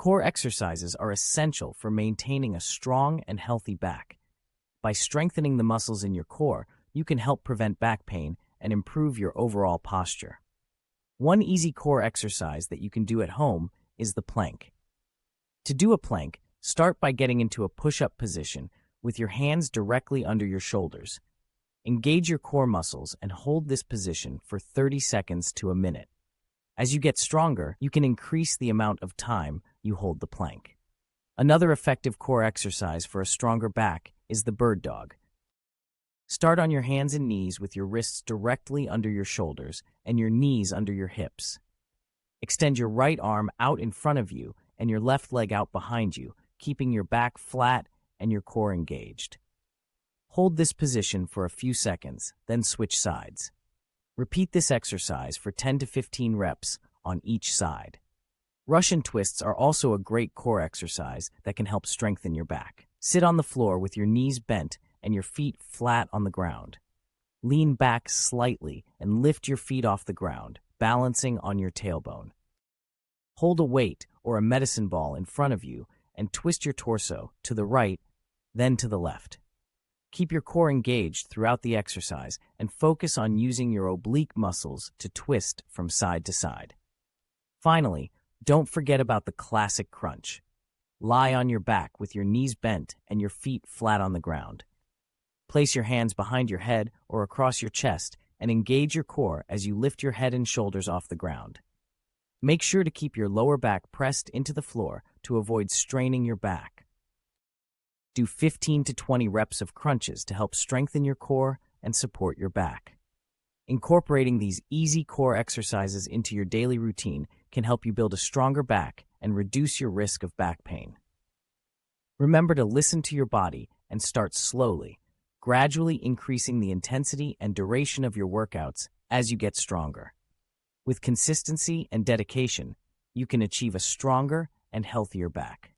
Core exercises are essential for maintaining a strong and healthy back. By strengthening the muscles in your core, you can help prevent back pain and improve your overall posture. One easy core exercise that you can do at home is the plank. To do a plank, start by getting into a push-up position with your hands directly under your shoulders. Engage your core muscles and hold this position for 30 seconds to a minute. As you get stronger, you can increase the amount of time you hold the plank. Another effective core exercise for a stronger back is the bird dog. Start on your hands and knees with your wrists directly under your shoulders and your knees under your hips. Extend your right arm out in front of you and your left leg out behind you, keeping your back flat and your core engaged. Hold this position for a few seconds, then switch sides. Repeat this exercise for 10 to 15 reps on each side. Russian twists are also a great core exercise that can help strengthen your back. Sit on the floor with your knees bent and your feet flat on the ground. Lean back slightly and lift your feet off the ground, balancing on your tailbone. Hold a weight or a medicine ball in front of you and twist your torso to the right, then to the left. Keep your core engaged throughout the exercise and focus on using your oblique muscles to twist from side to side. Finally, don't forget about the classic crunch. Lie on your back with your knees bent and your feet flat on the ground. Place your hands behind your head or across your chest and engage your core as you lift your head and shoulders off the ground. Make sure to keep your lower back pressed into the floor to avoid straining your back. Do 15 to 20 reps of crunches to help strengthen your core and support your back. Incorporating these easy core exercises into your daily routine can help you build a stronger back and reduce your risk of back pain. Remember to listen to your body and start slowly, gradually increasing the intensity and duration of your workouts as you get stronger. With consistency and dedication, you can achieve a stronger and healthier back.